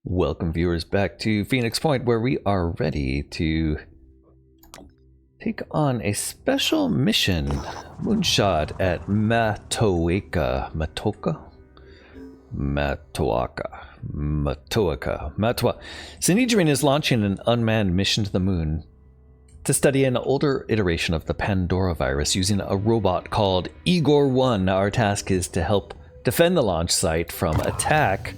Welcome viewers back to Phoenix Point, where we are ready to take on a special mission, Moonshot at Matoaka. Matoaka. Synedrion is launching an unmanned mission to the moon to study an older iteration of the Pandora virus using a robot called Igor-1. Our task is to help defend the launch site from attack.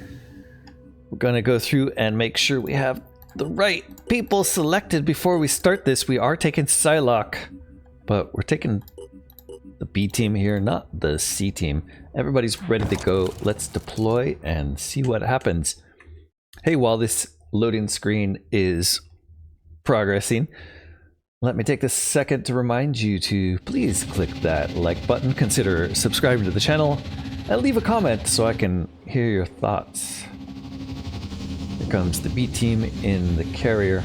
We're gonna go through and make sure we have the right people selected before we start this. We are taking Psylocke, but we're taking the B team here, not the C team. Everybody's ready to go. Let's deploy and see what happens. Hey, while this loading screen is progressing, let me take this second to remind you to please click that like button, consider subscribing to the channel, and leave a comment so I can hear your thoughts. Here comes the B team in the carrier.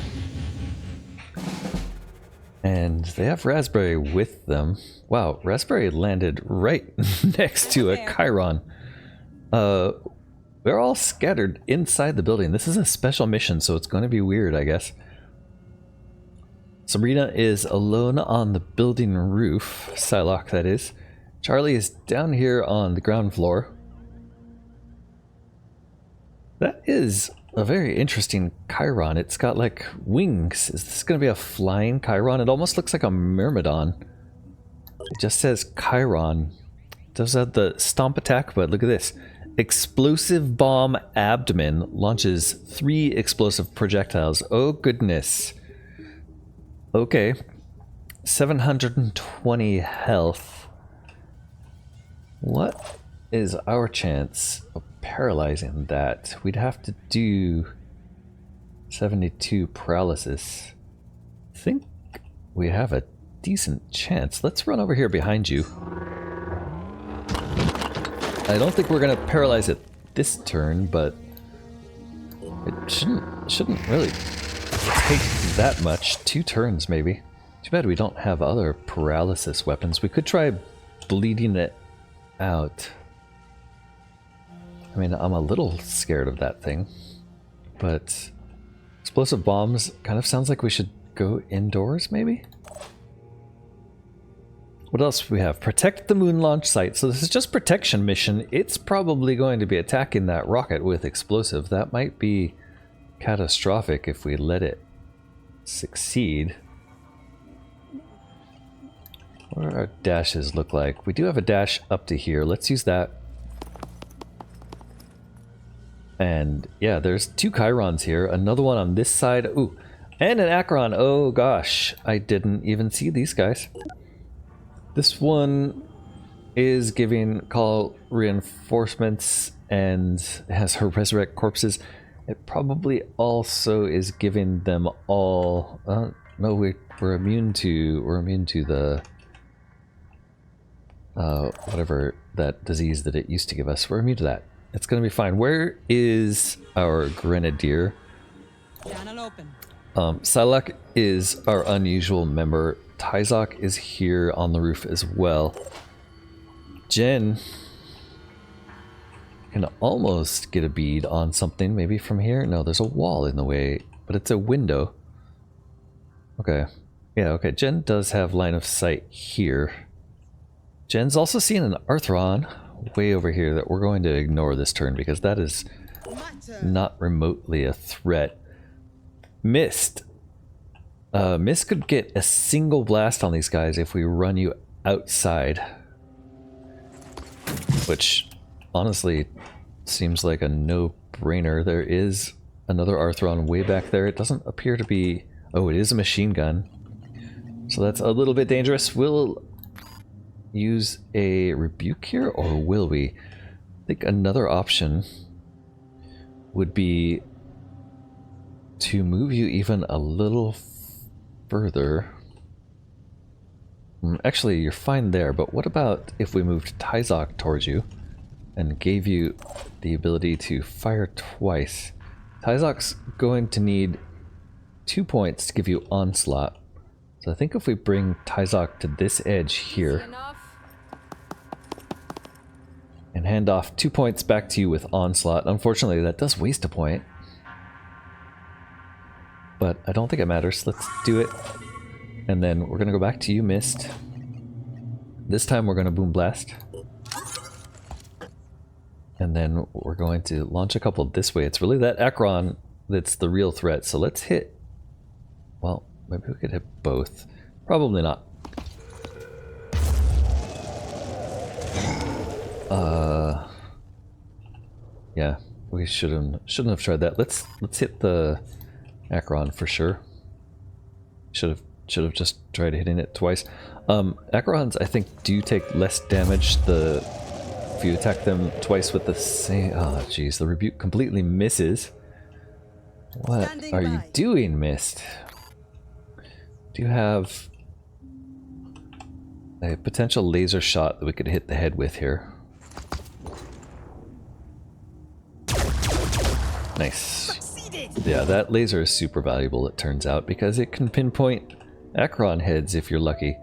And they have Raspberry with them. Wow, Raspberry landed right next to a Chiron. We're all scattered inside the building. This is a special mission, so it's going to be weird, I guess. Sabrina is alone on the building roof. Psylocke, that is. Charlie is down here on the ground floor. That is a very interesting Chiron. It's got like wings. Is this going to be a flying Chiron? It almost looks like a Myrmidon. It just says Chiron. It does have the stomp attack, but look at this. Explosive bomb abdomen launches 3 explosive projectiles. Oh goodness. Okay. 720 health. What is our chance of paralyzing that? We'd have to do 72 paralysis. I think we have a decent chance. Let's run over here behind you. I don't think we're gonna paralyze it this turn, but it shouldn't really take that much. 2 turns maybe. Too bad we don't have other paralysis weapons. We could try bleeding it out. I mean, I'm a little scared of that thing, but explosive bombs kind of sounds like we should go indoors, maybe? What else do we have? Protect the moon launch site. So this is just protection mission. It's probably going to be attacking that rocket with explosive. That might be catastrophic if we let it succeed. What do our dashes look like? We do have a dash up to here. Let's use that. And yeah, there's 2 Chirons here. Another one on this side. Ooh, and an Acheron. Oh gosh, I didn't even see these guys. This one is giving call reinforcements and has her resurrect corpses. It probably also is giving them all. No, we're immune to the whatever that disease that it used to give us. We're immune to that. It's gonna be fine. Where is our Grenadier? Psylocke is our unusual member. Tyzok is here on the roof as well. Jen can almost get a bead on something, maybe from here. No, there's a wall in the way, but it's a window. Okay. Yeah, okay. Jen does have line of sight here. Jen's also seeing an Arthron way over here that we're going to ignore this turn because that is not remotely a threat. Mist. Mist could get a single blast on these guys if we run you outside. Which, honestly, seems like a no-brainer. There is another Arthron way back there. It doesn't appear to be... Oh, it is a machine gun. So that's a little bit dangerous. We'll use a rebuke here, or will we? I think another option would be to move you even a little further. Actually, you're fine there, but what about if we moved Tyzok towards you and gave you the ability to fire twice? Tyzok's going to need 2 points to give you onslaught. So I think if we bring Tyzok to this edge here and hand off 2 points back to you with onslaught. Unfortunately, that does waste a point. but I don't think it matters. Let's do it. And then we're gonna go back to you, Mist. This time we're gonna Boom Blast. And then we're going to launch a couple this way. It's really that Acheron that's the real threat. So let's hit... Well, maybe we could hit both. Probably not. Yeah, we shouldn't have tried that. Let's hit the Acheron for sure. Should have just tried hitting it twice. Acherons, I think, do take less damage if you attack them twice with the same... Oh, jeez, the rebuke completely misses. What are you doing, Mist? Do you have a potential laser shot that we could hit the head with here? Nice. Yeah, that laser is super valuable, it turns out, because it can pinpoint Acheron heads if you're lucky.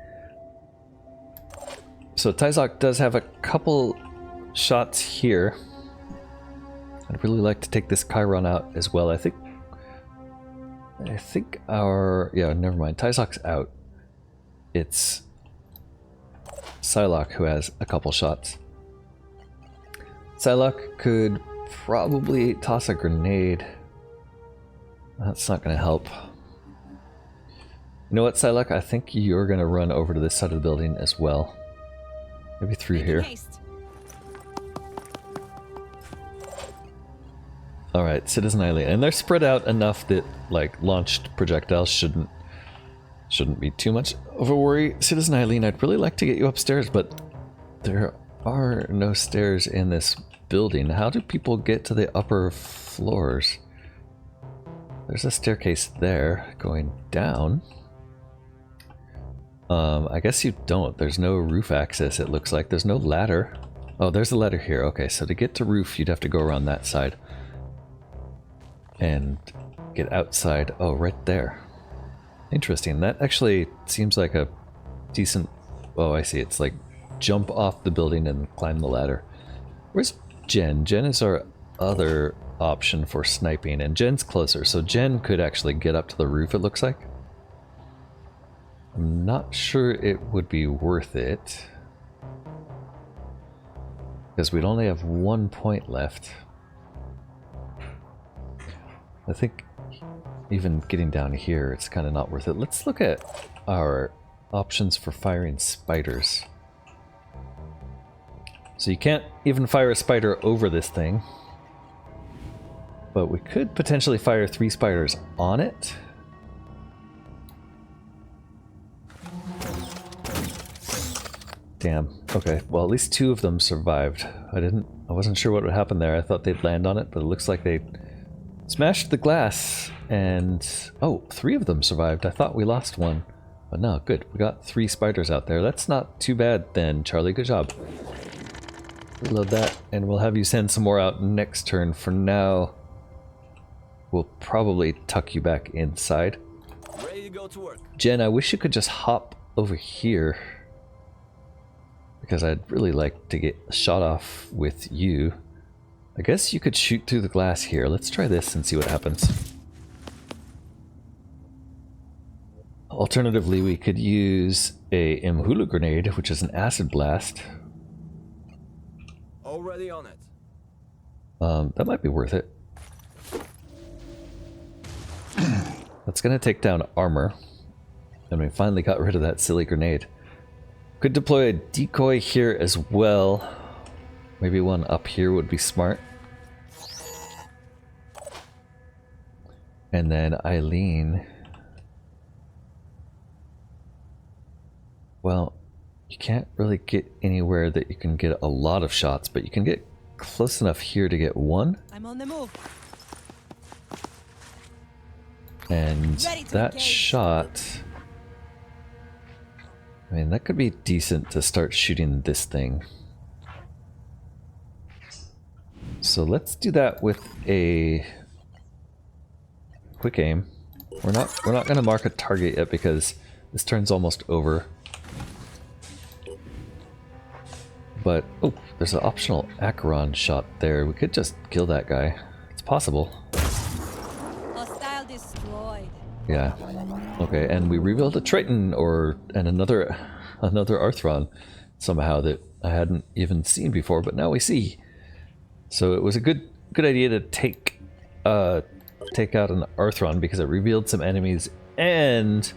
So Tyzok does have a couple shots here. I'd really like to take this Chiron out as well. I think our... Yeah, never mind. Tyzok's out. It's Psylocke who has a couple shots. Psylocke could probably toss a grenade. That's not going to help. You know what, Psylocke? I think you're going to run over to this side of the building as well. Maybe through here. Alright, Citizen Eileen. And they're spread out enough that, like, launched projectiles shouldn't be too much of a worry. Citizen Eileen, I'd really like to get you upstairs, but there are no stairs in this building. How do people get to the upper floors? There's a staircase there going down. I guess you don't. There's no roof access, it looks like. There's no ladder. Oh, there's a ladder here. Okay, so to get to roof, you'd have to go around that side. And get outside. Oh, right there. Interesting. That actually seems like a decent... Oh, I see. It's like jump off the building and climb the ladder. Where's Jen? Jen is our other option for sniping, and Jen's closer, so Jen could actually get up to the roof, it looks like. I'm not sure it would be worth it, because we'd only have 1 point left. I think even getting down here, it's kind of not worth it. Let's look at our options for firing spiders. So you can't even fire a spider over this thing, but we could potentially fire 3 spiders on it. Damn. Okay, well at least 2 of them survived. I wasn't sure what would happen there. I thought they'd land on it, but it looks like they smashed the glass and... Oh, 3 of them survived. I thought we lost 1. But no, good. We got 3 spiders out there. That's not too bad then, Charlie. Good job. Reload that, and we'll have you send some more out next turn. For now, we'll probably tuck you back inside. Ready to go to work. Jen, I wish you could just hop over here, because I'd really like to get a shot off with you. I guess you could shoot through the glass here. Let's try this and see what happens. Alternatively, we could use a Imhula grenade, which is an acid blast. Already on it. That might be worth it. That's gonna take down armor. And we finally got rid of that silly grenade. Could deploy a decoy here as well. Maybe one up here would be smart. And then Eileen. Well, you can't really get anywhere that you can get a lot of shots, but you can get close enough here to get 1. I'm on the move. And that shot... I mean, that could be decent to start shooting this thing. So let's do that with a quick aim. We're not going to mark a target yet because this turn's almost over. But oh, there's an optional Acheron shot there. We could just kill that guy. It's possible. Hostile destroyed. Yeah. Okay, and we revealed a Triton and another Arthron somehow that I hadn't even seen before, but now we see. So it was a good idea to take out an Arthron because it revealed some enemies, and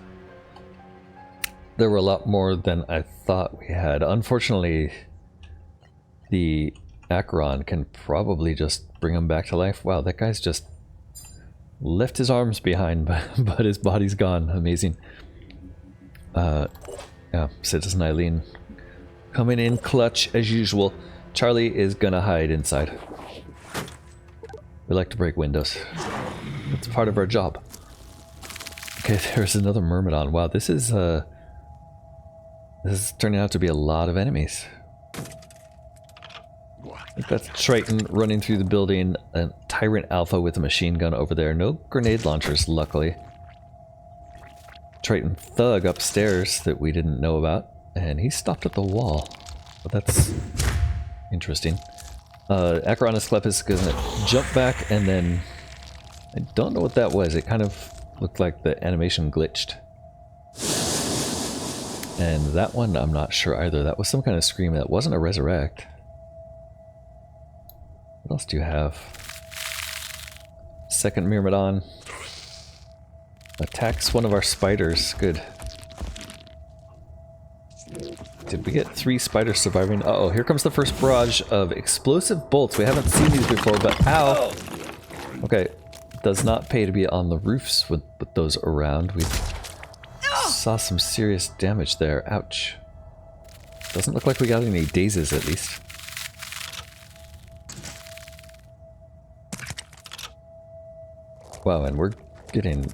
there were a lot more than I thought we had. Unfortunately, the Acheron can probably just bring him back to life. Wow, that guy's just left his arms behind, but his body's gone. Amazing. Yeah, Citizen Eileen coming in clutch as usual. Charlie is gonna hide inside. We like to break windows. It's part of our job. Okay, there's another Myrmidon. Wow, this is turning out to be a lot of enemies. I think that's Triton running through the building, a Tyrant Alpha with a machine gun over there. No grenade launchers, luckily. Triton Thug upstairs that we didn't know about, and he stopped at the wall. But that's interesting. Acheron Asclepius is gonna jump back, and then I don't know what that was. It kind of looked like the animation glitched. And that one, I'm not sure either. That was some kind of scream. That wasn't a resurrect. What else do you have? Second Myrmidon. Attacks one of our spiders. Good. Did we get 3 spiders surviving? Uh-oh, here comes the first barrage of explosive bolts. We haven't seen these before, but ow! Okay, does not pay to be on the roofs with those around. We saw some serious damage there. Ouch. Doesn't look like we got any dazes, at least. Wow, and we're getting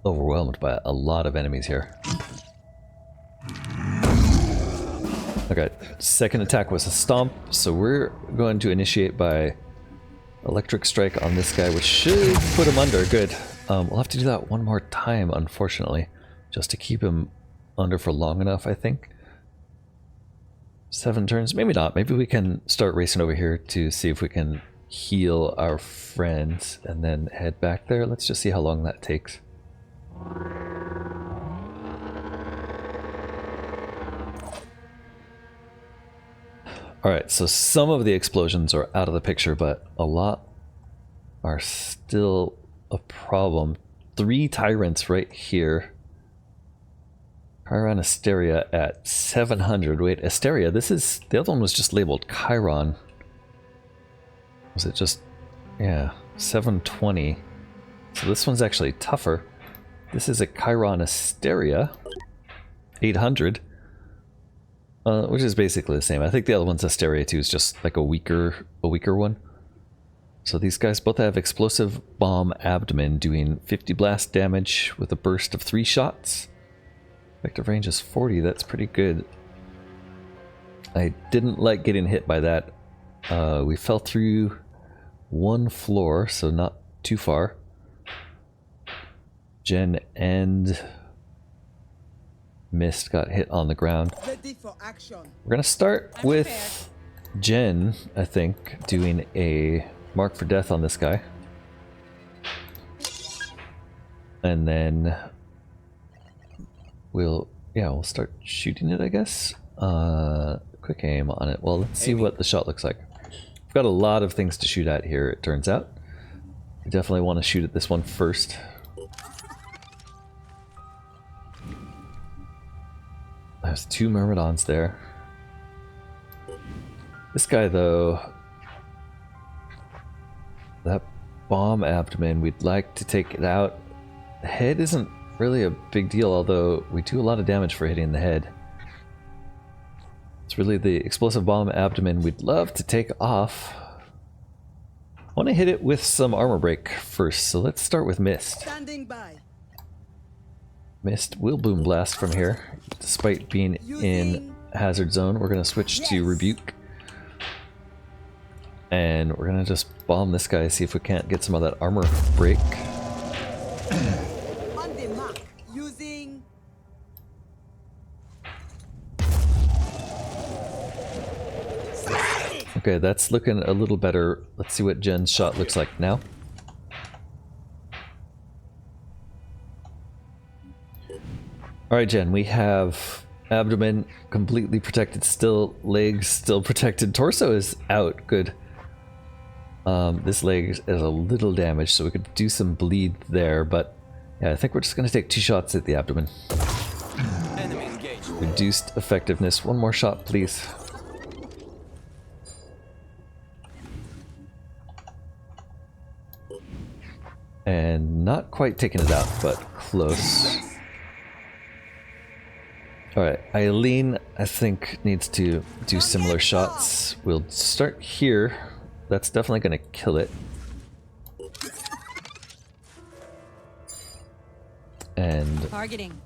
overwhelmed by a lot of enemies here. Okay, second attack was a stomp, so we're going to initiate by electric strike on this guy, which should put him under. Good. We'll have to do that one more time, unfortunately, just to keep him under for long enough, I think. 7 turns, maybe not. Maybe we can start racing over here to see if we can heal our friends and then head back there. Let's just see how long that takes. Alright, so some of the explosions are out of the picture, but a lot are still a problem. 3 tyrants right here. Chiron Asteria at 700. Wait, Asteria, this is... the other one was just labeled Chiron. Was it just... yeah, 720. So this one's actually tougher. This is a Chiron Asteria. 800. Which is basically the same. I think the other one's Asteria too, is just like a weaker one. So these guys both have explosive bomb abdomen doing 50 blast damage with a burst of 3 shots. Effective range is 40, that's pretty good. I didn't like getting hit by that. We fell through 1 floor, so not too far. Jen and Mist got hit on the ground. We're gonna start with Jen, I think, doing a mark for death on this guy. And then we'll start shooting it, I guess. Quick aim on it. Well, let's see what the shot looks like. We've got a lot of things to shoot at here, it turns out. We definitely want to shoot at this one first. There's 2 Myrmidons there. This guy, though, that bomb abdomen, we'd like to take it out. The head isn't really a big deal, although we do a lot of damage for hitting the head. It's really the explosive bomb abdomen we'd love to take off. I want to hit it with some armor break first, so let's start with Mist. Standing by. Mist will boom blast from here, despite being in hazard zone. We're gonna switch to Rebuke, and we're gonna just bomb this guy, see if we can't get some of that armor break. On the mark. Using. Okay, that's looking a little better. Let's see what Jen's shot looks like now. Alright, Jen, we have abdomen completely protected still, legs still protected, torso is out, good. This leg is a little damaged, so we could do some bleed there, but yeah, I think we're just going to take 2 shots at the abdomen. Enemy engaged. Reduced effectiveness. 1 more shot, please. And not quite taking it out, but close. Alright, Eileen, I think, needs to do similar shots. We'll start here. That's definitely going to kill it. And Targeting.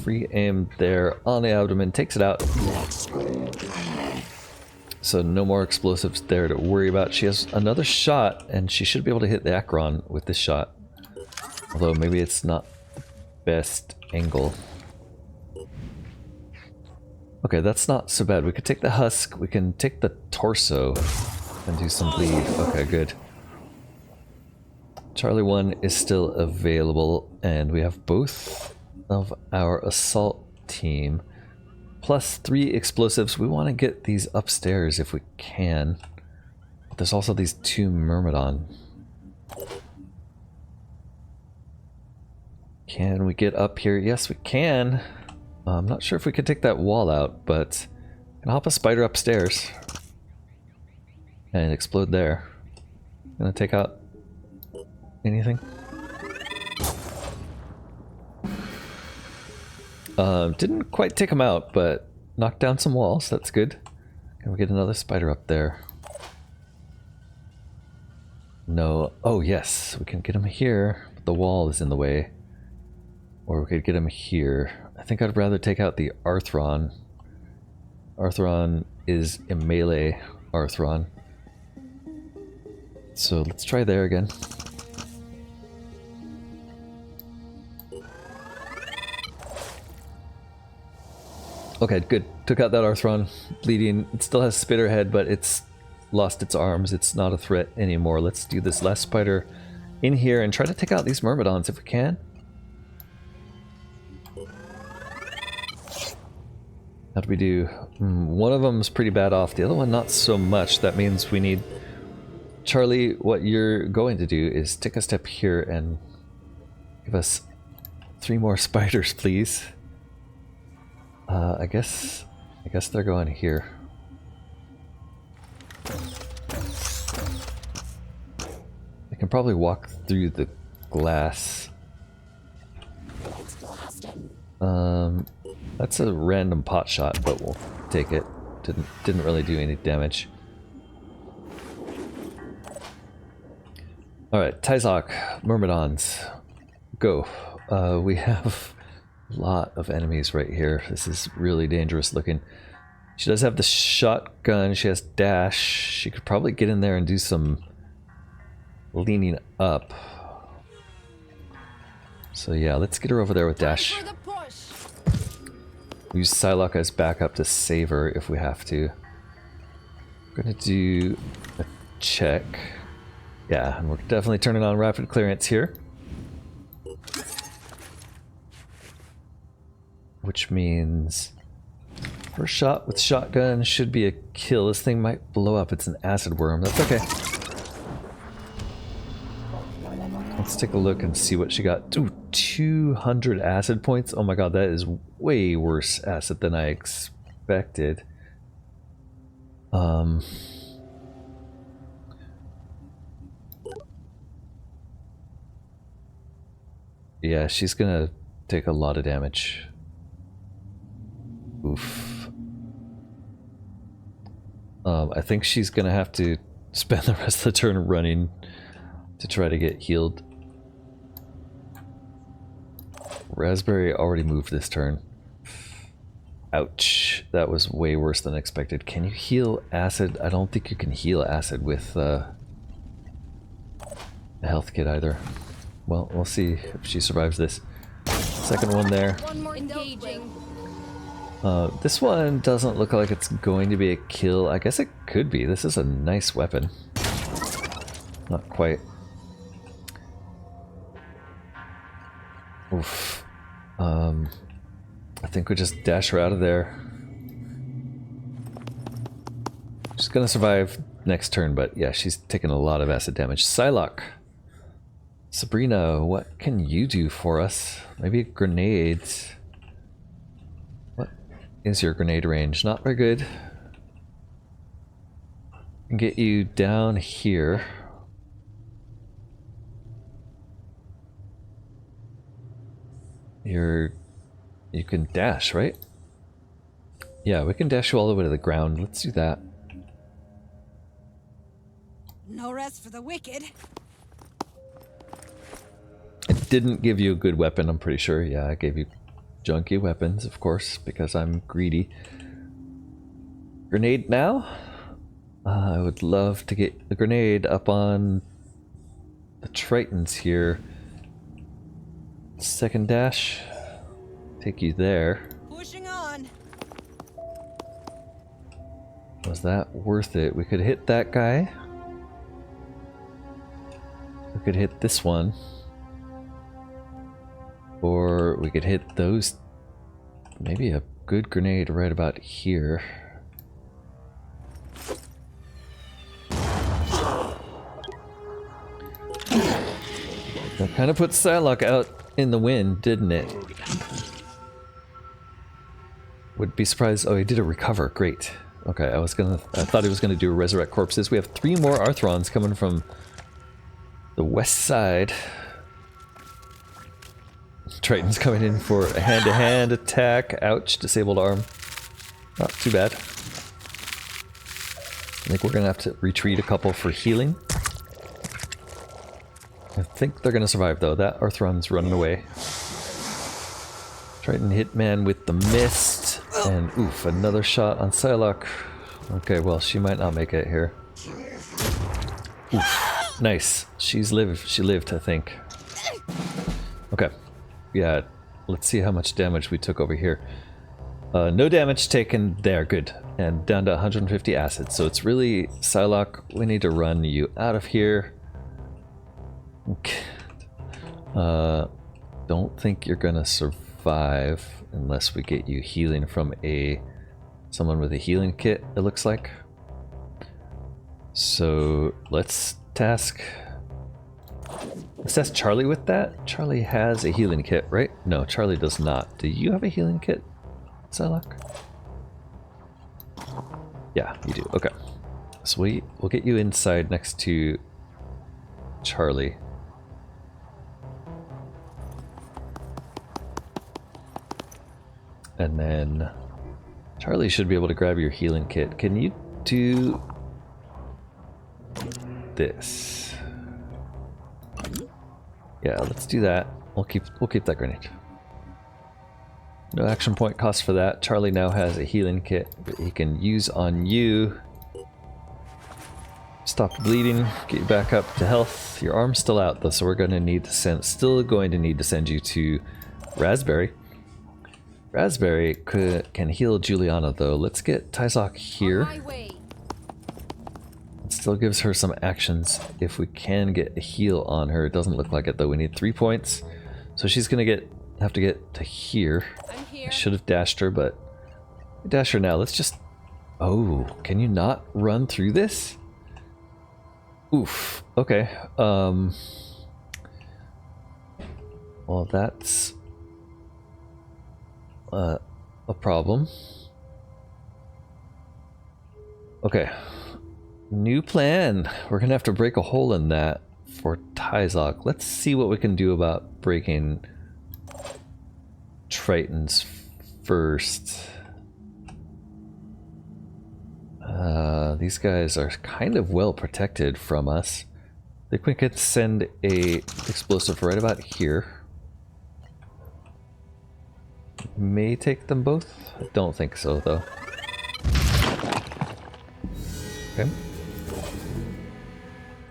free aim there on the abdomen takes it out. So no more explosives there to worry about. She has another shot, and she should be able to hit the Akron with this shot. Although maybe it's not the best angle. Okay, that's not so bad. We could take the husk, we can take the torso and do some bleed. Okay, good. Charlie 1 is still available, and we have both of our assault team plus 3 explosives. We want to get these upstairs if we can. But there's also these 2 Myrmidon. Can we get up here? Yes, we can. I'm not sure if we could take that wall out, but I can hop a spider upstairs and explode there. Gonna take out anything? Didn't quite take him out, but knocked down some walls. That's good. Can we get another spider up there? No. Oh, yes. We can get him here, but the wall is in the way. Or we could get him here. I think I'd rather take out the Arthron. Arthron is a melee Arthron. So let's try there again. Okay, good. Took out that Arthron. Bleeding. It still has spitter head, but it's lost its arms. It's not a threat anymore. Let's do this last spider in here and try to take out these Myrmidons if we can. How do we do? One of them's pretty bad off, the other one not so much. That means we need... Charlie, what you're going to do is take a step here and give us 3 more spiders, please. I guess they're going here. They can probably walk through the glass. That's a random pot shot, but we'll take it. Didn't really do any damage. Alright, Tyzok, Myrmidons, go. We have a lot of enemies right here. This is really dangerous looking. She does have the shotgun, she has dash. She could probably get in there and do some leaning up. So yeah, let's get her over there with dash. Use Psylocke as backup to save her if we have to. We're gonna do a check. Yeah, and we're definitely turning on rapid clearance here. Which means first shot with shotgun should be a kill. This thing might blow up. It's an acid worm. That's okay. Let's take a look and see what she got. Ooh, 200 acid points. Oh my god, that is way worse acid than I expected. Yeah, she's gonna take a lot of damage. Oof. I think she's gonna have to spend the rest of the turn running to try to get healed. Raspberry already moved this turn. Ouch. That was way worse than expected. Can you heal acid? I don't think you can heal acid with a health kit either. Well, we'll see if she survives this. Second one there. One more engaging. This one doesn't look like it's going to be a kill. I guess it could be. This is a nice weapon. Not quite. Oof. I think we just dash her out of there. She's gonna survive next turn, but yeah, she's taking a lot of acid damage. Psylocke. Sabrina, what can you do for us? Maybe grenades. What is your grenade range? Not very good. Can get you down here. You can dash, right? Yeah, we can dash you all the way to the ground. Let's do that. No rest for the wicked. It didn't give you a good weapon, I'm pretty sure. Yeah, I gave you junky weapons, of course, because I'm greedy. Grenade now? I would love to get the grenade up on the Tritons here. Second dash. Take you there. Pushing on. Was that worth it? We could hit that guy. We could hit this one. Or we could hit those. Maybe a good grenade right about here. That kind of put Psylocke out in the wind, didn't it? Would be surprised. Oh, he did a recover. Great. Okay, I thought he was gonna do a resurrect corpses. We have 3 more Arthrons coming from the west side. Triton's coming in for a hand-to-hand attack. Ouch, disabled arm. Not too bad. I think we're gonna have to retreat a couple for healing. I think they're gonna survive though. That Arthron's running away. Triton Hitman with the mist. And oof, another shot on Psylocke. Okay, well, she might not make it here. Oof, nice. She lived, I think. Okay. Yeah, let's see how much damage we took over here. No damage taken there, good. And down to 150 acid. So it's really, Psylocke, we need to run you out of here. Okay. Don't think you're gonna survive unless we get you healing from someone with a healing kit, it looks like. So let's task Charlie with that. Charlie has a healing kit, right? No, Charlie does not. Do you have a healing kit, Psylocke? Yeah, you do. Okay. So we'll get you inside next to Charlie. And then Charlie should be able to grab your healing kit. Can you do this? Yeah, let's do that. We'll keep that grenade. No action point cost for that. Charlie now has a healing kit that he can use on you. Stop bleeding, get you back up to health. Your arm's still out though, so we're going to need to send you to Raspberry. Raspberry can heal Juliana though. Let's get Tyzok here. It still gives her some actions if we can get a heal on her. It doesn't look like it though. We need 3 points. So she's gonna have to get to here. I should have dashed her, but dash her now. Let's just... Oh, can you not run through this? Oof. Okay. Well, that's a problem. Okay. New plan. We're gonna have to break a hole in that for Tyzok. Let's see what we can do about breaking Tritons first. These guys are kind of well protected from us. I think we could send a explosive right about here. May take them both? I don't think so though. Okay.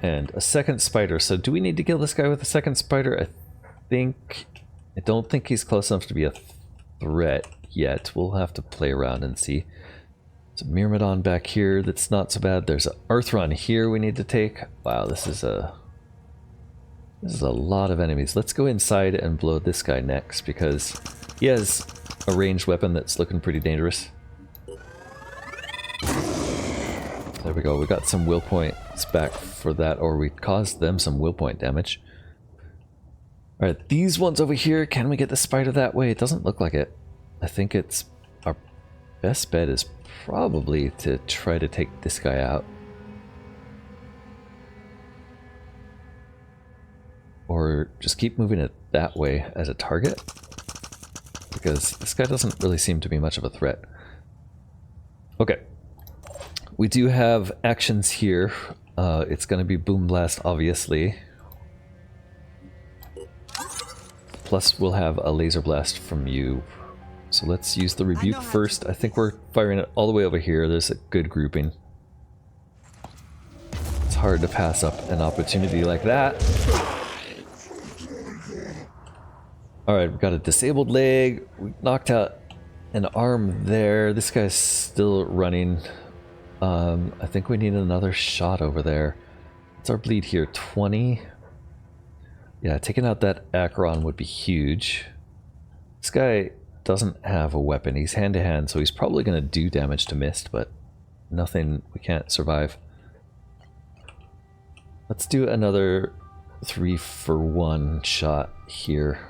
And a second spider. So do we need to kill this guy with a second spider? I don't think he's close enough to be a threat yet. We'll have to play around and see. There's a Myrmidon back here that's not so bad. There's an Arthron here we need to take. Wow, this is a lot of enemies. Let's go inside and blow this guy next because he has a ranged weapon that's looking pretty dangerous. There we go. We got some will points back for that, or we caused them some will point damage. Alright, these ones over here, can we get the spider that way? It doesn't look like it. I think it's our best bet is probably to try to take this guy out. Or just keep moving it that way as a target. Because this guy doesn't really seem to be much of a threat. Okay. We do have actions here. It's going to be Boom Blast, obviously. Plus, we'll have a Laser Blast from you. So let's use the Rebuke first. I think we're firing it all the way over here. There's a good grouping. It's hard to pass up an opportunity like that. Alright, we've got a disabled leg. We knocked out an arm there. This guy's still running. I think we need another shot over there. What's our bleed here? 20? Yeah, taking out that Acheron would be huge. This guy doesn't have a weapon. He's hand-to-hand, so he's probably going to do damage to Mist, but nothing, we can't survive. Let's do another 3-for-1 shot here.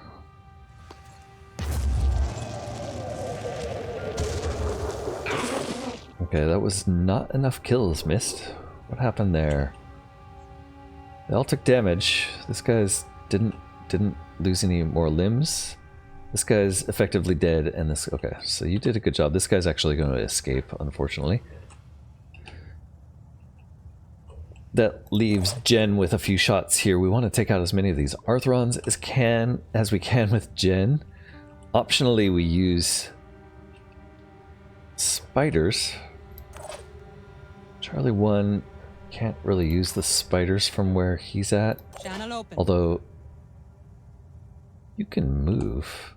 Okay, that was not enough kills, Mist. What happened there? They all took damage. This guy's didn't lose any more limbs. This guy's effectively dead, and this... Okay, so you did a good job. This guy's actually going to escape, unfortunately. That leaves Jen with a few shots here. We want to take out as many of these Arthrons as we can with Jen. Optionally, we use spiders. Charlie 1 can't really use the spiders from where he's at. Channel open. Although you can move.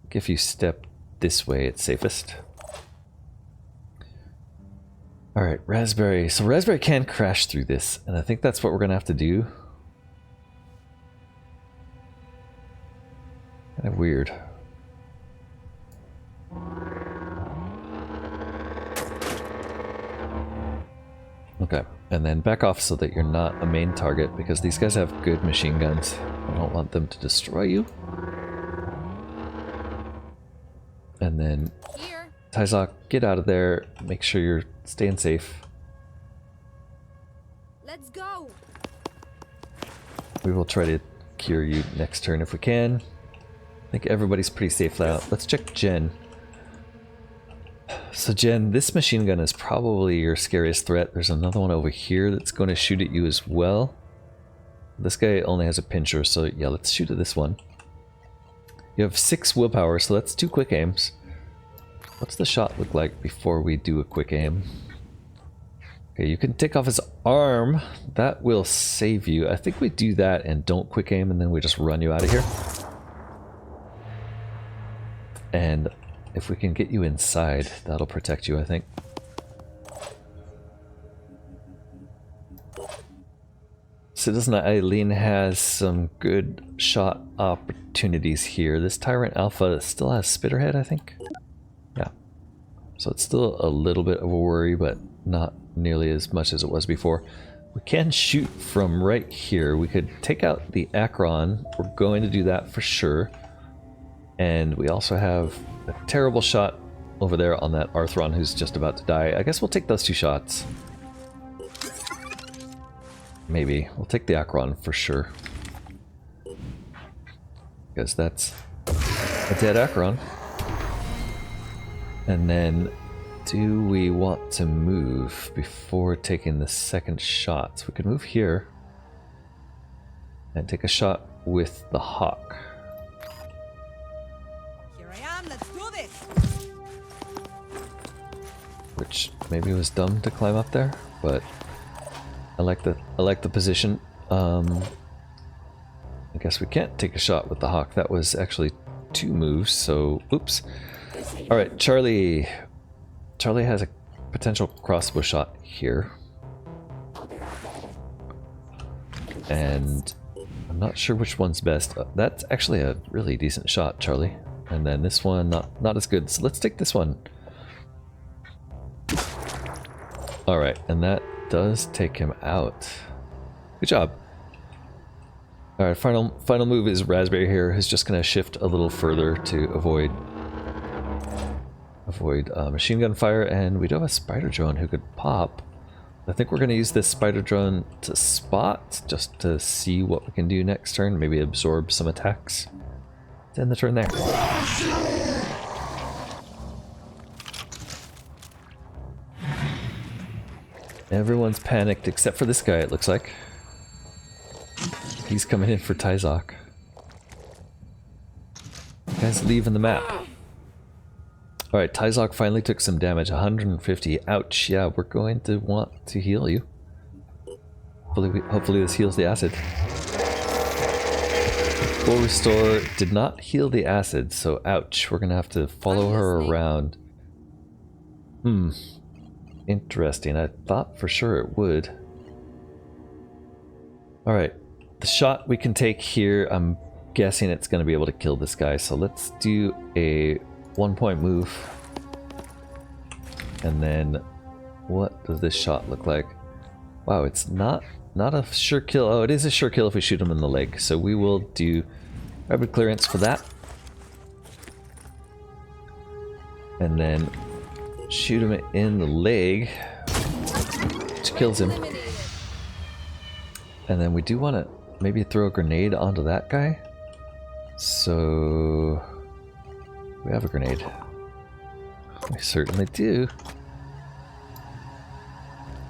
If you step this way, it's safest. Alright, Raspberry. So Raspberry can crash through this, and I think that's what we're going to have to do. Kind of weird. Okay, and then back off so that you're not a main target, because these guys have good machine guns. I don't want them to destroy you. And then Here. Tyzok, get out of there. Make sure you're staying safe. Let's go. We will try to cure you next turn if we can. I think everybody's pretty safe now. Let's check Jen. So Jen, this machine gun is probably your scariest threat. There's another one over here that's going to shoot at you as well. This guy only has a pincher, so yeah, let's shoot at this one. You have 6 willpower, so that's 2 quick aims. What's the shot look like before we do a quick aim? Okay, you can take off his arm. That will save you. I think we do that and don't quick aim, and then we just run you out of here. And if we can get you inside, that'll protect you, I think. Citizen Eileen has some good shot opportunities here. This Tyrant Alpha still has Spitterhead, I think. Yeah. So it's still a little bit of a worry, but not nearly as much as it was before. We can shoot from right here. We could take out the Acheron. We're going to do that for sure. And we also have a terrible shot over there on that Arthron who's just about to die. I guess we'll take those 2 shots. Maybe. We'll take the Acheron for sure. Because that's a dead Acheron. And then, do we want to move before taking the second shot? So we could move here and take a shot with the Hawk. Here I am. Let's do this. Which maybe was dumb to climb up there, but I like the position. I guess we can't take a shot with the Hawk. That was actually 2 moves, so oops. All right, Charlie. Charlie has a potential crossbow shot here, and I'm not sure which one's best. That's actually a really decent shot, Charlie. And then this one, not as good. So let's take this one. Alright, and that does take him out. Good job. Alright, final move is Raspberry here, who's just going to shift a little further to avoid machine gun fire, and we do have a spider drone who could pop. I think we're going to use this spider drone to spot, just to see what we can do next turn, maybe absorb some attacks. Let's end the turn there. Everyone's panicked except for this guy, it looks like. He's coming in for Tyzok. Guy's leaving the map. Alright, Tyzok finally took some damage, 150. Ouch, yeah, we're going to want to heal you. Hopefully this heals the acid. Full restore did not heal the acid, so ouch, we're gonna have to follow her around. Interesting, I thought for sure it would. Alright, the shot we can take here, I'm guessing it's gonna be able to kill this guy, so let's do a 1-point move. And then what does this shot look like? Wow, it's not a sure kill. Oh, it is a sure kill if we shoot him in the leg. So we will do rapid clearance for that. And then shoot him in the leg, which kills him. And then we do want to maybe throw a grenade onto that guy. So we have a grenade. We certainly do.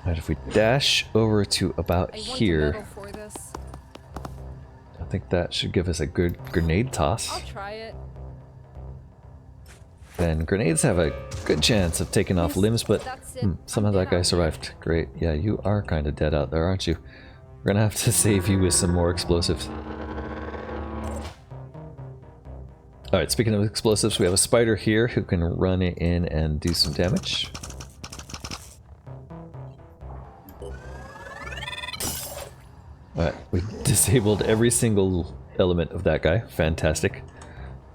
Alright, if we dash over to about here, I think that should give us a good grenade toss. I'll try it. Then grenades have a good chance of taking off limbs, but somehow that guy survived. Great. Yeah, you are kind of dead out there, aren't you? We're gonna have to save you with some more explosives. Alright, speaking of explosives, we have a spider here who can run in and do some damage. Alright, we disabled every single element of that guy. Fantastic.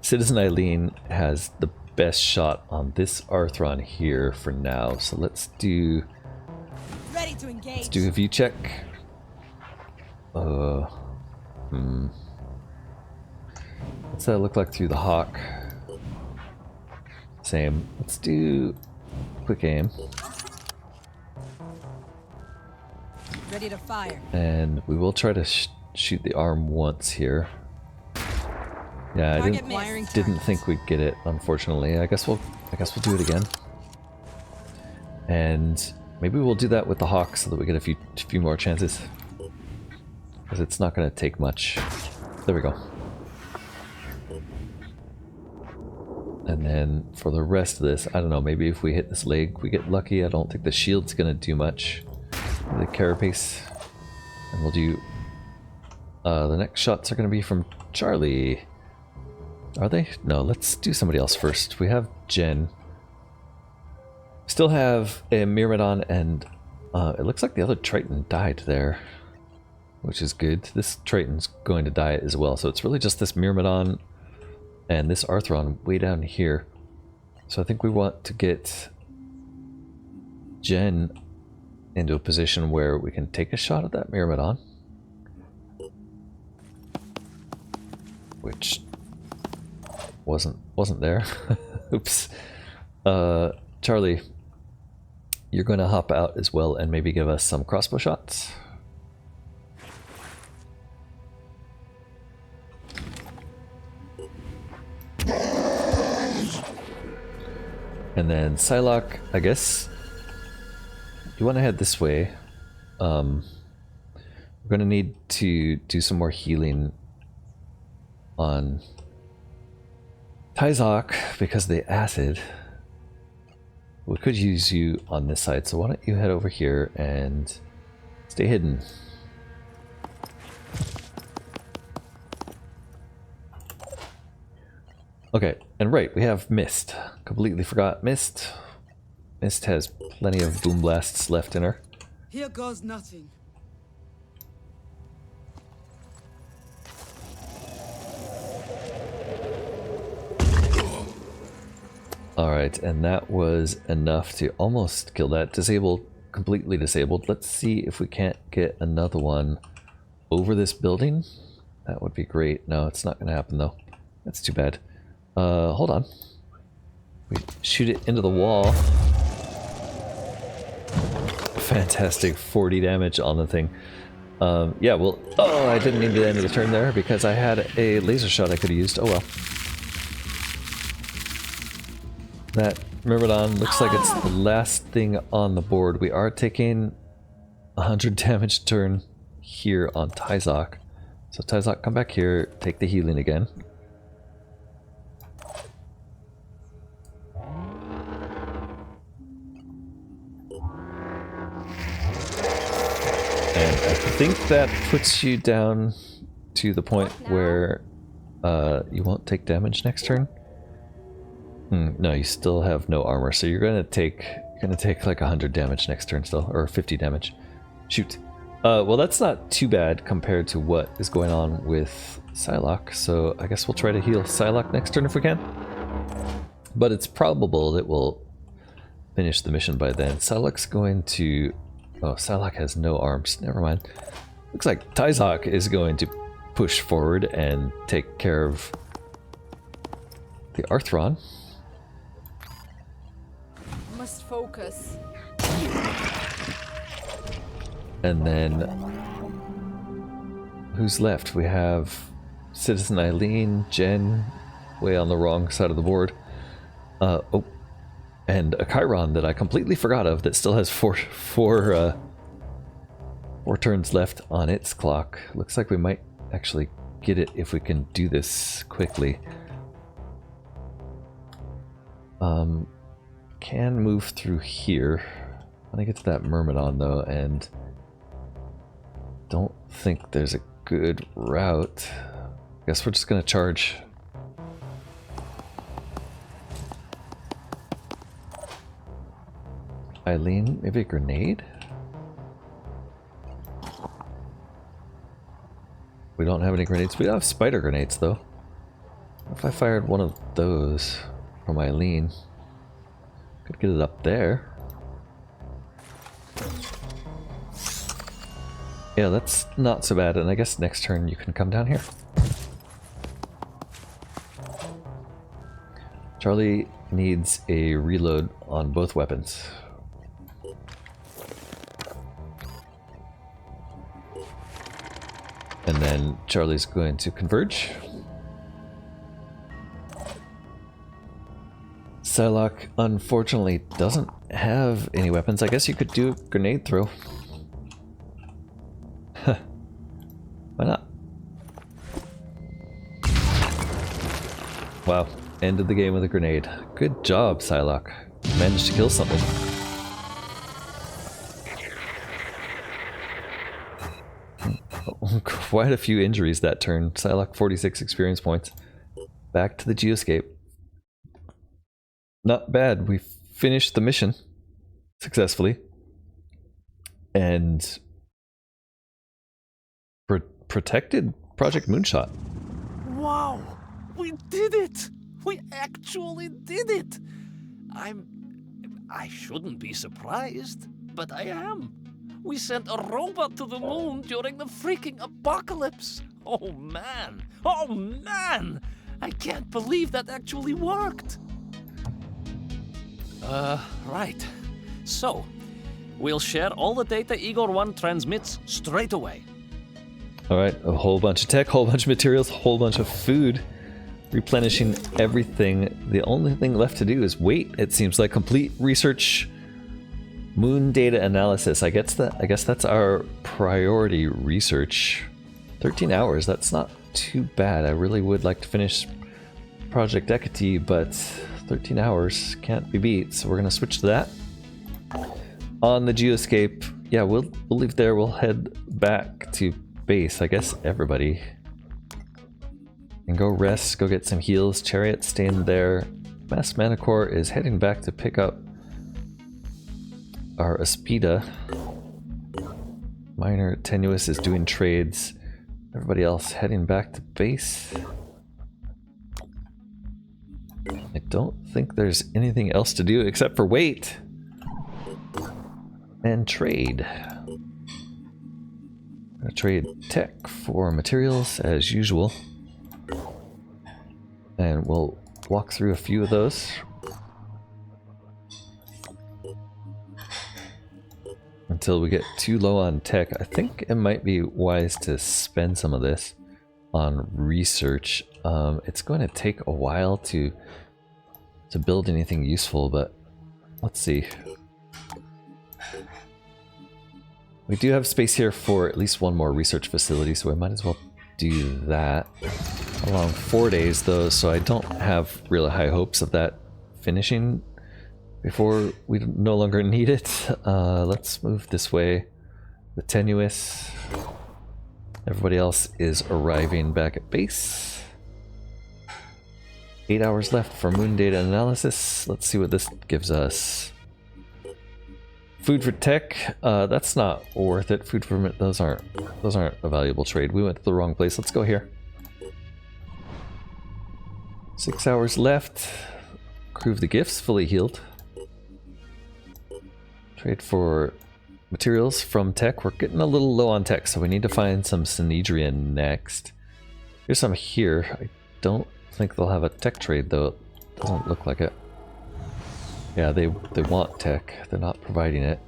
Citizen Eileen has the best shot on this Arthron here for now, so let's do Ready to engage. let's do a view check. What's that look like through the hawk? Same. Let's do quick aim. Ready to fire. And we will try to shoot the arm once here. Yeah, I didn't think we'd get it, unfortunately. I guess we'll do it again. And maybe we'll do that with the hawk so that we get a few more chances. Because it's not going to take much. There we go. And then for the rest of this, I don't know, maybe if we hit this leg, we get lucky. I don't think the shield's going to do much. The carapace. And we'll do... the next shots are going to be from Charlie. Are they? No, let's do somebody else first. We have Jen. Still have a Myrmidon, and it looks like the other Triton died there, which is good. This Triton's going to die as well, so it's really just this Myrmidon and this Arthron way down here. So I think we want to get Jen into a position where we can take a shot at that Myrmidon, which wasn't there. Oops. Charlie, you're going to hop out as well and maybe give us some crossbow shots. And then Psylocke, I guess you want to head this way. We're going to need to do some more healing on Tyzok because of the acid. We could use you on this side, so why don't you head over here and stay hidden. Okay, and right, we have Mist. Completely forgot Mist. Mist has plenty of boom blasts left in her. Here goes nothing. Alright, and that was enough to almost kill that. Disabled, completely disabled. Let's see if we can't get another one over this building. That would be great. No, it's not going to happen though. That's too bad. Hold on. We shoot it into the wall. Fantastic, 40 damage on the thing. Yeah, well, oh, I didn't need the end of the turn there because I had a laser shot I could have used. Oh well. That Myrmidon looks like it's the last thing on the board. We are taking 100 damage turn here on Tyzok. So Tyzok, come back here, take the healing again. And I think that puts you down to the point where you won't take damage next turn. No, you still have no armor, so you're gonna take like 100 damage next turn still, or 50 damage. Shoot. Well, that's not too bad compared to what is going on with Psylocke, so I guess we'll try to heal Psylocke next turn if we can. But it's probable that we'll finish the mission by then. Psylocke's going to... Oh, Psylocke has no arms. Never mind. Looks like Tyzok is going to push forward and take care of the Arthron. Must focus. And then who's left? We have Citizen Eileen, Jen, way on the wrong side of the board. Oh, and a Chiron that I completely forgot of that still has four turns left on its clock. Looks like we might actually get it if we can do this quickly. Can move through here. When I get to that Myrmidon though, and don't think there's a good route. Guess we're just gonna charge. Eileen, maybe a grenade? We don't have any grenades. We have spider grenades though. What if I fired one of those from Eileen? Could get it up there. Yeah, that's not so bad, and I guess next turn you can come down here. Charlie needs a reload on both weapons. And then Charlie's going to converge. Psylocke unfortunately doesn't have any weapons. I guess you could do a grenade throw. Huh. Why not? Wow. Ended the game with a grenade. Good job, Psylocke. Managed to kill something. Quite a few injuries that turn. Psylocke 46 experience points. Back to the geoscape. Not bad. We finished the mission successfully. And protected Project Moonshot. Wow! We did it! We actually did it! I shouldn't be surprised, but I am. We sent a robot to the moon during the freaking apocalypse. Oh man! Oh man! I can't believe that actually worked. Right. So, we'll share all the data Igor 1 transmits straight away. Alright, a whole bunch of tech, whole bunch of materials, whole bunch of food. Replenishing everything. The only thing left to do is wait. It seems like complete research, moon data analysis. I guess that's our priority research. 13 hours, that's not too bad. I really would like to finish Project Hecate, but 13 hours can't be beat, so we're gonna switch to that. On the geoscape, yeah, we'll leave there. We'll head back to base. I guess everybody and go rest, go get some heals. Chariot staying there. Mass Manticore is heading back to pick up our Aspida. Minor Tenuous is doing trades. Everybody else heading back to base. don't think there's anything else to do except for wait and trade. Gonna trade tech for materials as usual, and we'll walk through a few of those. Until we get too low on tech. I think it might be wise to spend some of this on research. It's going to take a while to build anything useful, but let's see. We do have space here for at least one more research facility, so I might as well do that. Along 4 days though, so I don't have really high hopes of that finishing before we no longer need it. Let's move this way. The tenuous. Everybody else is arriving back at base. 8 hours left for moon data analysis. Let's see what this gives us. Food for tech. That's not worth it. Food for those aren't a valuable trade. We went to the wrong place. Let's go here. 6 hours left. Crew of the gifts fully healed. Trade for materials from tech. We're getting a little low on tech, so we need to find some Synedrion next. Here's some here. I don't think they'll have a tech trade though. It doesn't look like it. Yeah, they want tech. They're not providing it.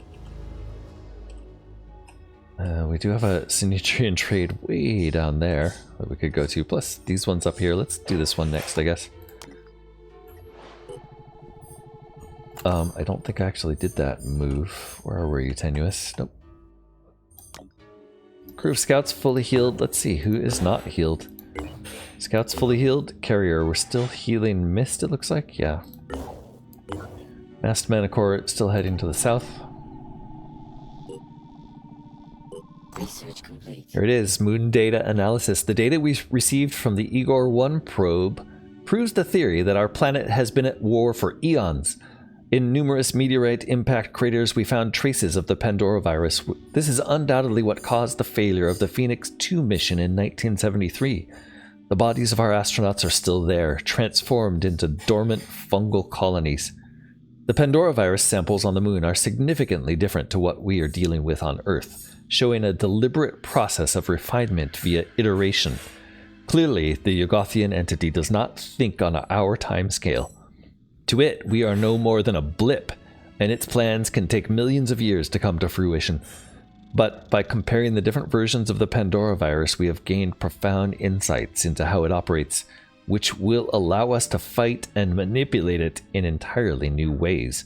We do have a Synedrion trade way down there that we could go to. Plus these ones up here. Let's do this one next, I guess. I don't think I actually did that move. Where were you, tenuous? Nope. Crew of scouts fully healed. Let's see who is not healed. Scouts fully healed. Carrier, we're still healing mist, it looks like. Yeah. Masked Manicore still heading to the south. Research complete. Here it is, moon data analysis. The data we received from the Igor 1 probe proves the theory that our planet has been at war for eons. In numerous meteorite impact craters, we found traces of the Pandora virus. This is undoubtedly what caused the failure of the Phoenix 2 mission in 1973. The bodies of our astronauts are still there, transformed into dormant fungal colonies. The Pandora virus samples on the moon are significantly different to what we are dealing with on Earth, showing a deliberate process of refinement via iteration. Clearly, the Yogothian entity does not think on our time scale. To it, we are no more than a blip, and its plans can take millions of years to come to fruition. But by comparing the different versions of the Pandora virus, we have gained profound insights into how it operates, which will allow us to fight and manipulate it in entirely new ways.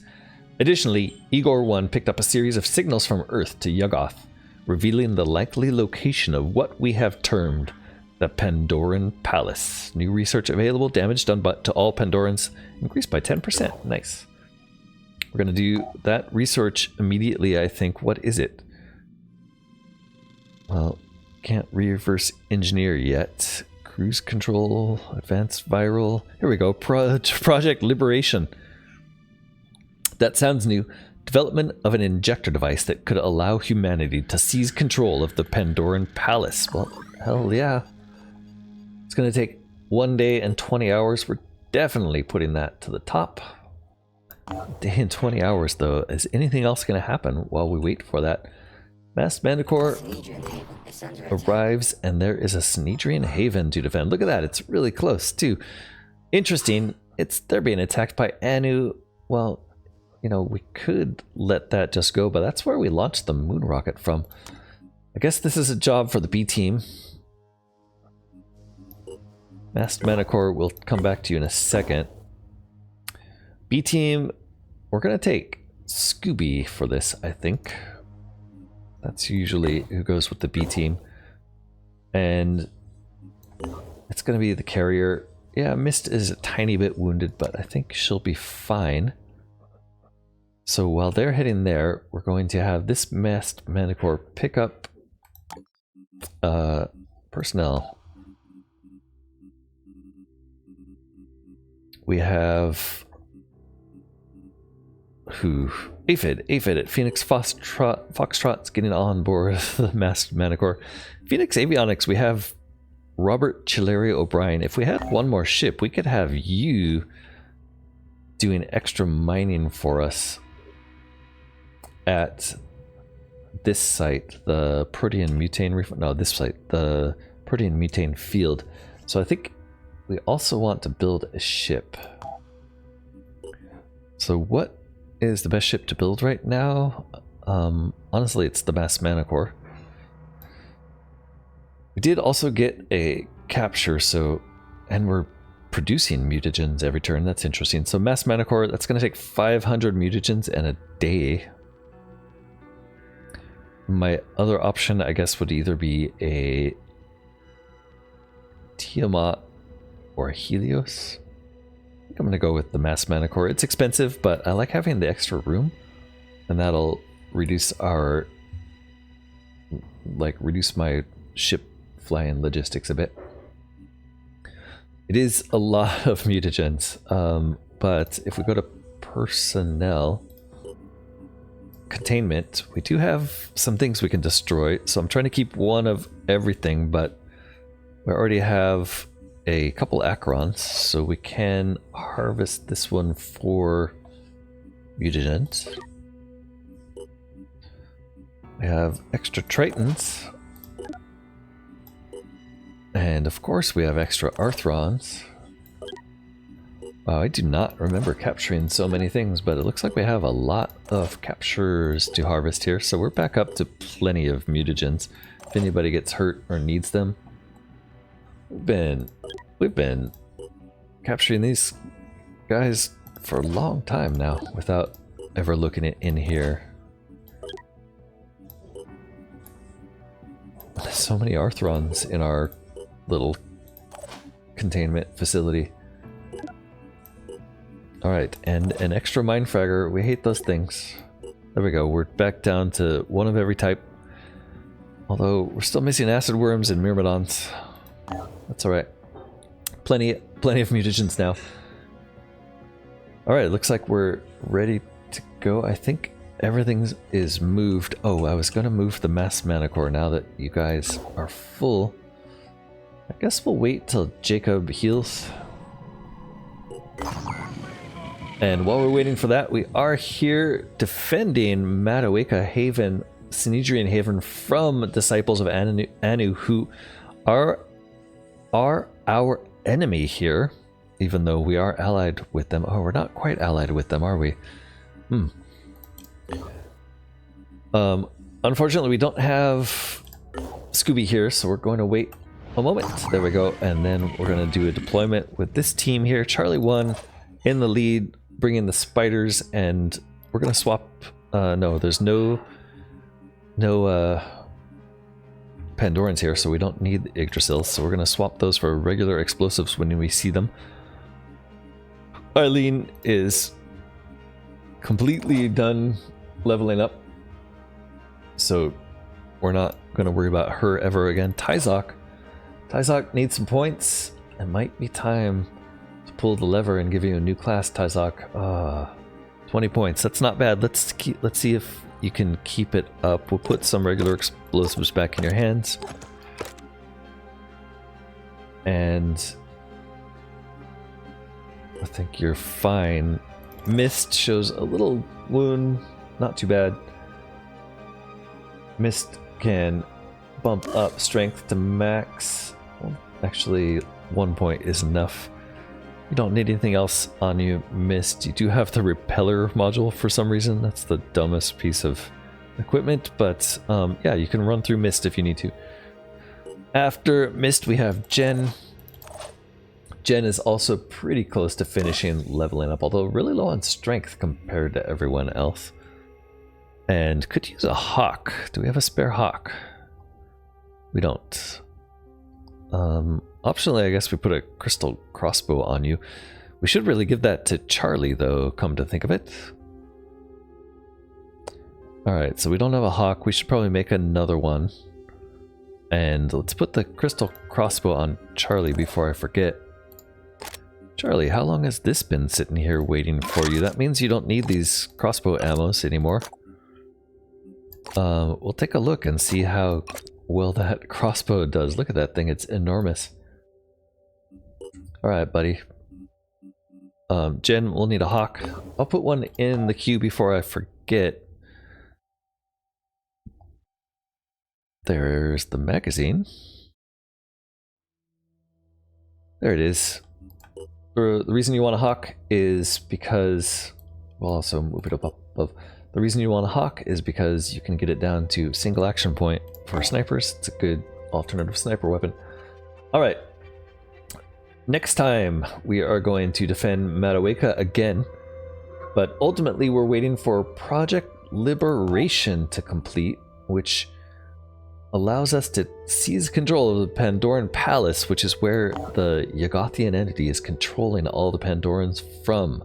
Additionally, Igor 1 picked up a series of signals from Earth to Yuggoth, revealing the likely location of what we have termed the Pandoran Palace. New research available. Damage done to all Pandorans increased by 10%. Nice. We're going to do that research immediately, I think. What is it? Well, can't reverse engineer yet. Cruise control, advanced viral. Here we go. Project Liberation. That sounds new. Development of an injector device that could allow humanity to seize control of the Pandoran Palace. Well, hell yeah. It's going to take 1 day and 20 hours. We're definitely putting that to the top. Day and 20 hours, though. Is anything else going to happen while we wait for that? Masked Manicore arrives, and there is a Synedrion haven to defend. Look at that. It's really close, too. Interesting. They're being attacked by Anu. Well, you know, we could let that just go, but that's where we launched the moon rocket from. I guess this is a job for the B team. Masked Manicore, we'll come back to you in a second. B team, we're going to take Scooby for this, I think. That's usually who goes with the B team. And it's going to be the carrier. Yeah, Mist is a tiny bit wounded, but I think she'll be fine. So while they're heading there, we're going to have this Masked Manicore pick up personnel. We have Aphid at Phoenix Foxtrot's getting on board the Masked Manicore. Phoenix Avionics, we have Robert Chillery O'Brien. If we had one more ship, we could have you doing extra mining for us at this site, the Protean Mutane no, this site, the Protean Mutane Field. So I think we also want to build a ship. So what is the best ship to build right now? Honestly, it's the Mass Manicore. We did also get a capture, so, and we're producing mutagens every turn. That's interesting. So Mass Manicore, that's going to take 500 mutagens in a day. My other option, I guess, would either be a Tiamat or a Helios. I think I'm going to go with the Mass Manicore. It's expensive, but I like having the extra room, and that'll reduce our, reduce my ship flying logistics a bit. It is a lot of mutagens, but if we go to personnel, containment, we do have some things we can destroy, so I'm trying to keep one of everything, but we already have a couple Acherons, so we can harvest this one for mutagens. We have extra Tritons, and of course we have extra Arthrons. Wow, I do not remember capturing so many things, but it looks like we have a lot of captures to harvest here, so we're back up to plenty of mutagens if anybody gets hurt or needs them. We've been capturing these guys for a long time now without ever looking it in here. There's so many Arthrons in our little containment facility. Alright, and an extra Mindfragger. We hate those things. There we go, we're back down to one of every type. Although, we're still missing Acid Worms and Myrmidons. That's alright. Plenty of mutagens now. Alright, looks like we're ready to go. I think everything is moved. Oh, I was going to move the Mass Manicore now that you guys are full. I guess we'll wait till Jacob heals. And while we're waiting for that, we are here defending Matoaka Haven, Synedrion Haven, from Disciples of Anu, who are our enemy here, even though we are allied with them. Oh, we're not quite allied with them, are we? Unfortunately, we don't have Scooby here, so we're going to wait a moment. There we go, and then we're going to do a deployment with this team here. Charlie 1 in the lead, bringing the spiders, and we're going to swap. No, there's no Pandorans here, so we don't need the Yggdrasils, so we're going to swap those for regular explosives when we see them. Eileen is completely done leveling up, so we're not going to worry about her ever again. Tyzok needs some points. It might be time to pull the lever and give you a new class, Tyzok. 20 points. That's not bad. Let's see if you can keep it up. We'll put some regular explosives back in your hands. And I think you're fine. Mist shows a little wound. Not too bad. Mist can bump up strength to max. Well, actually, 1 point is enough. You don't need anything else on you, Mist. You do have the repeller module for some reason. That's the dumbest piece of equipment, but yeah, you can run through Mist if you need to. After Mist, we have Jen. Jen is also pretty close to finishing leveling up, although really low on strength compared to everyone else. And could use a hawk. Do we have a spare hawk? We don't. Optionally, I guess we put a crystal crossbow on you. We should really give that to Charlie, though, come to think of it. Alright, so we don't have a hawk. We should probably make another one. And let's put the crystal crossbow on Charlie before I forget. Charlie, how long has this been sitting here waiting for you? That means you don't need these crossbow ammos anymore. We'll take a look and see how well that crossbow does. Look at that thing, it's enormous. Alright, buddy. Jen, we'll need a hawk. I'll put one in the queue before I forget. There's the magazine. There it is. The reason you want a hawk is because... We'll also move it up above. The reason you want a hawk is because you can get it down to single action point for snipers. It's a good alternative sniper weapon. Alright. Next time, we are going to defend Matoaka again. But ultimately, we're waiting for Project Liberation to complete, which allows us to seize control of the Pandoran Palace, which is where the Yogothian entity is controlling all the Pandorans from.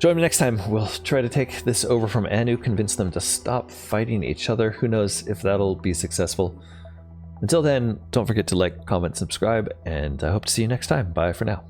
Join me next time. We'll try to take this over from Anu, convince them to stop fighting each other. Who knows if that'll be successful. Until then, don't forget to like, comment, subscribe, and I hope to see you next time. Bye for now.